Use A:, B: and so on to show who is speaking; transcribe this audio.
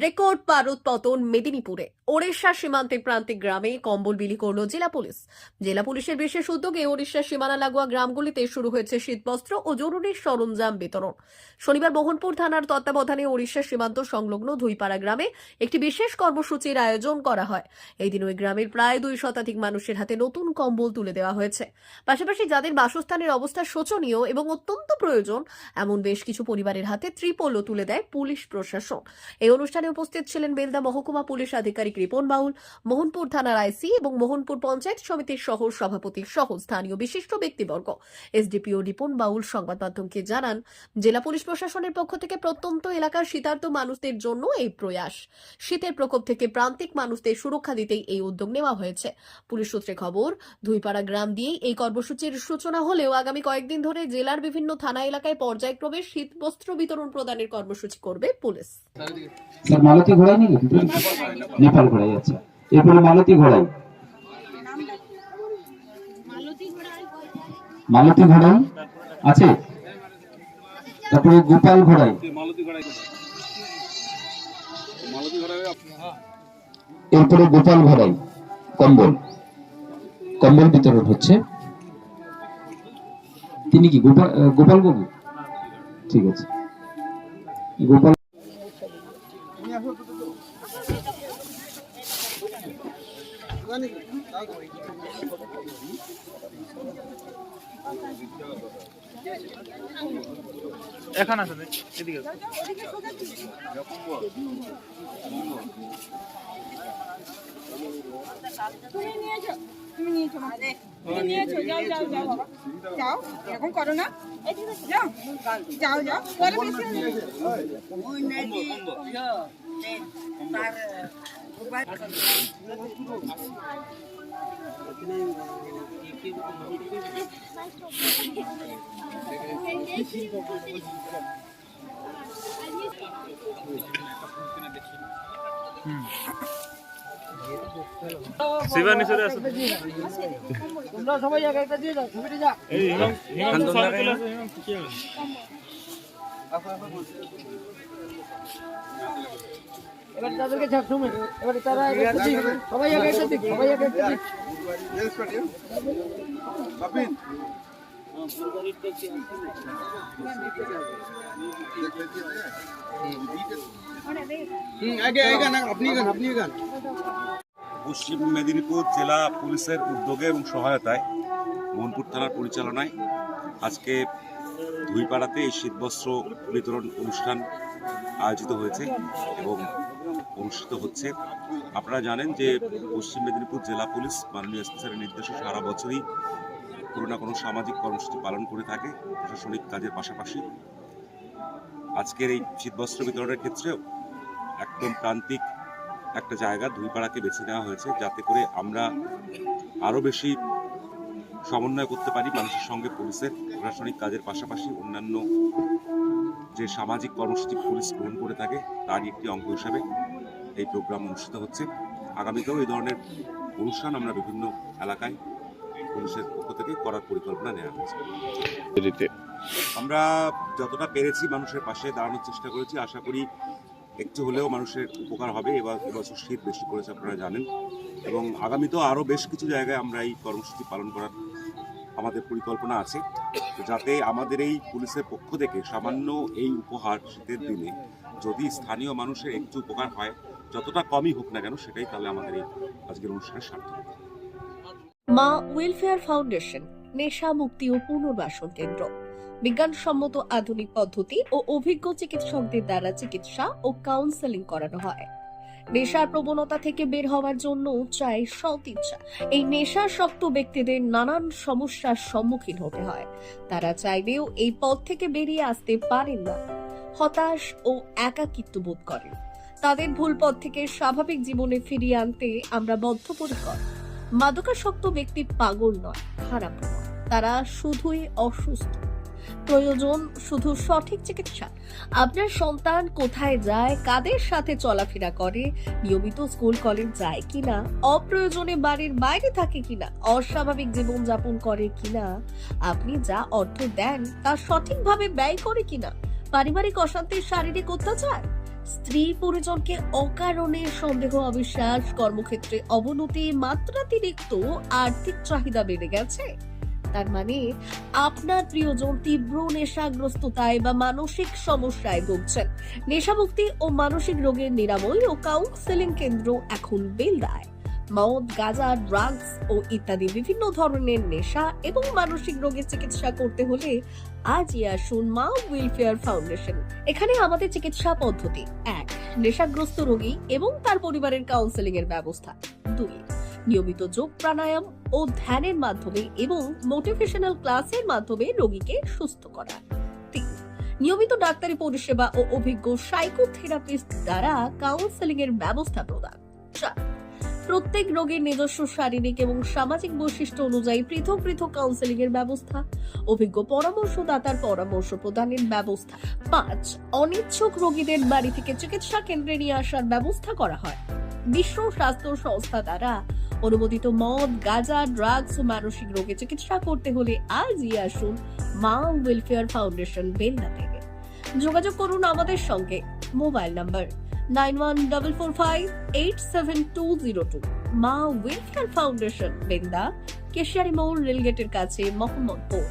A: Record পারদ পতন মেদিনীপুরে। ওড়িশা সীমান্তের প্রান্তিক গ্রামে কম্বল বিলি করল জেলা পুলিশ। জেলা পুলিশের বিশেষ উদ্যোগে ওড়িশা সীমানা লাগোয়া গ্রামগুলিতে শুরু হয়েছে শীতবস্ত্র ও জরুরি সরঞ্জাম বিতরণ। শনিবার মোহনপুর থানার তত্ত্বাবধানে ওড়িশা সীমান্ত সংলগ্ন ধুইপাড়া গ্রামে একটি বিশেষ কর্মসূচির আয়োজন করা হয়। এই দিন ওই গ্রামের প্রায় 2 শতাধিক মানুষের হাতে নতুন কম্বল তুলে দেওয়া হয়েছে। পাশাপাশি যাদের বাসস্থানের অবস্থা শোচনীয় এবং অত্যন্ত প্রয়োজন এমন বেশ কিছু পরিবারের হাতে ত্রিপলও তুলে দেয় পুলিশ প্রশাসন। এই অনুষ্ঠানে উপস্থিত ছিলেন বেলদা মহকুমা পুলিশ আধিকারিক রিপন বাউল, মোহনপুর থানার আইসি এবং মোহনপুর পঞ্চায়েত সমিতির সহ সভাপতি সহ স্থানীয় বিশিষ্ট ব্যক্তিবর্গ। এসডিপিও রিপন বাউল সংবাদ মাধ্যমকে জানান, জেলা পুলিশ প্রশাসনের পক্ষ থেকে প্রত্যন্ত এলাকার শীতার্ত মানুষদের জন্য এই প্রয়াস। শীতের প্রকোপ থেকে প্রান্তিক মানুষদের সুরক্ষা দিতেই এই উদ্যোগ নেওয়া হয়েছে। পুলিশ সূত্রে খবর, ধুইপাড়া গ্রাম দিয়েই এই কর্মসূচির সূচনা হলেও আগামী কয়েকদিন ধরে জেলার বিভিন্ন থানা এলাকায় পর্যায়ক্রমে শীতবস্ত্র বিতরণ প্রদানের কর্মসূচি করবে পুলিশ।
B: স্যার মালতী ঘোড়াই নেই কিন্তু নেপাল ঘোড়াই আছে। এরপরে মালতী ঘোড়াই আছে। তারপরে গোপাল ঘোড়াই, এরপরে গোপাল ঘোড়াই কম্বল বিতরণ হচ্ছে। তিনি কি গোপাল বাবু? ঠিক আছে, গোপাল
C: এখন আছে এদিকে
D: তুমি নিয়েছো যাও যাও যাও যাও, এরকম করো না, যাও যাও যাও পরে
C: শিবানী সরে আসো।
E: তোমরা সবাই এক একটা দিয়ে যাও, ছবিটা যা।
C: এই হিমাংশু সামনে চলে আসো। হিমাংশু কি হবে?
E: এবার তাদেরকে ছাড় তুমি, এবারে তারা এক একটা দিক, সবাই এক একটা দিক, সবাই এক একটা দিক।
F: পশ্চিম মেদিনীপুর জেলা পুলিশের উদ্যোগে এবং সহায়তায় মোহনপুর থানার পরিচালনায় আজকে ধুইপাড়াতে এই শীতবস্ত্র বিতরণ অনুষ্ঠান আয়োজিত হয়েছে এবং অনুষ্ঠিত হচ্ছে। আপনারা জানেন যে পশ্চিম মেদিনীপুর জেলা পুলিশ মাননীয় এসপি স্যারের নির্দেশে সারা বছরই কোনো না কোনো সামাজিক কর্মসূচি পালন করে থাকে প্রশাসনিক কাজের পাশাপাশি। আজকের এই শীতবস্ত্র বিতরণের ক্ষেত্রেও একদম প্রান্তিক একটা জায়গা ধুইপাড়াকে বেছে নেওয়া হয়েছে, যাতে করে আমরা আরও বেশি সমন্বয় করতে পারি মানুষের সঙ্গে। পুলিশের প্রশাসনিক কাজের পাশাপাশি অন্যান্য যে সামাজিক কর্মসূচি পুলিশ গ্রহণ করে থাকে তারই একটি অঙ্গ হিসাবে এই প্রোগ্রাম অনুষ্ঠিত হচ্ছে। আগামীতেও এই ধরনের অনুষ্ঠান আমরা বিভিন্ন এলাকায় পুলিশের পক্ষ থেকে করার পরিকল্পনা নেওয়া হয়েছে। আমরা যতটা পেরেছি মানুষের পাশে দাঁড়ানোর চেষ্টা করেছি। আশা করি একটু হলেও মানুষের উপকার হবে। এবছর শীত বেশি পড়েছে আপনারা জানেন, এবং আগামীতেও আরও বেশ কিছু জায়গায় আমরা এই কর্মসূচি পালন করার আমাদের পরিকল্পনা আছে, যাতে আমাদের এই পুলিশের পক্ষ থেকে সামান্য এই উপহার শীতের দিনে যদি স্থানীয় মানুষের একটু উপকার হয়, যতটা কমই হোক না কেন, সেটাই তাহলে আমাদের এই আজকের অনুষ্ঠানের সার্থক।
A: মা ওয়েলফেয়ার ফাউন্ডেশন নেশা মুক্তি ও পুনর্বাসন কেন্দ্র। বিজ্ঞানসম্মত আধুনিক পদ্ধতি ও অভিজ্ঞ চিকিৎসকদের দ্বারা চিকিৎসা ও কাউন্সেলিং করানো হয়। নেশার প্রবণতা থেকে বের হওয়ার জন্য চাই সৎ ইচ্ছা। এই নেশাসক্ত ব্যক্তিদের নানান সমস্যার সম্মুখীন হতে হয়। তারা চাইলেও এই পথ থেকে বেরিয়ে আসতে পারেন না, হতাশ ও একাকিত্ব বোধ করেন। তাদের ভুল পথ থেকে স্বাভাবিক জীবনে ফিরিয়ে আনতে আমরা বদ্ধপরিকর। মাদকাসক্ত ব্যক্তি পাগল নয়, খারাপ নয়, তারা শুধুই অসুস্থ। প্রয়োজন শুধু সঠিক চিকিৎসা। আপনার সন্তান কোথায় যায়, কাদের সাথে চলাফেরা করে, নিয়মিত স্কুল কলেজ যায় কিনা, অপ্রয়োজনে বাড়ির বাইরে থাকে কিনা, অস্বাভাবিক জীবন যাপন করে কিনা, আপনি যা অর্থ দেন তা সঠিকভাবে ব্যয় করে কিনা, পারিবারিক অশান্তির শারীরিক অত্যাচার, স্ত্রী পরিজনকে অকারণে সন্দেহ, অবিশ্বাস, কর্মক্ষেত্রে অবনতি, মাত্রাতিরিক্ত আর্থিক চাহিদা বেড়ে গেছে, তার মানে আপনার প্রিয়জন তীব্র নেশাগ্রস্ততায় বা মানসিক সমস্যায় ভুগছেন। নেশামুক্তি ও মানসিক রোগের নিরাময় ও কাউন্সেলিং কেন্দ্র এখন বেলদায়। মদ, গাঁজা, ড্রাগস ও ইত্যাদি বিভিন্ন ধরনের নেশা এবং মানসিক রোগের চিকিৎসা করতে হলে আজই আসুন মা ওয়েলফেয়ার ফাউন্ডেশন। এখানে আমাদের চিকিৎসা পদ্ধতি: 1. নেশাগ্রস্ত রোগী এবং তার পরিবারের কাউন্সেলিং এর ব্যবস্থা। 2. নিয়মিত যোগ, প্রাণায়াম ও ধ্যানের মাধ্যমে এবং মোটিভেশনাল ক্লাসের মাধ্যমে রোগীকে সুস্থ করা। 3. নিয়মিত ডাক্তারি পরিষেবা ও অভিজ্ঞ সাইকোথেরাপিস্ট দ্বারা কাউন্সেলিং এর ব্যবস্থা প্রদান। 4. প্রত্যেক রোগীর নিজস্ব শারীরিক এবং সামাজিক বৈশিষ্ট্য অনুযায়ী পৃথক পৃথক কাউন্সেলিং এর ব্যবস্থা, অভিজ্ঞ পরামর্শদাতার পরামর্শ প্রদানের ব্যবস্থা। 5. অনিচ্ছুক রোগীদের বাড়ি থেকে চিকিৎসা কেন্দ্রে নিয়ে আসার ব্যবস্থা করা হয়। বিশ্ব স্বাস্থ্য সংস্থা দ্বারা অনুমোদিত মদ, গাঁজা, ড্রাগস ও মানসিক রোগে চিকিৎসা করতে হলে আজই আসুন মা ওয়েলফেয়ার ফাউন্ডেশন বেলদা থেকে। যোগাযোগ করুন আমাদের সঙ্গে। Mobile number 9144587202। মা ওয়েলফেয়ার ফাউন্ডেশন, বেলদা, কেশিয়ারি মোড়, রেলগেটের কাছে, মোহাম্মদপুর।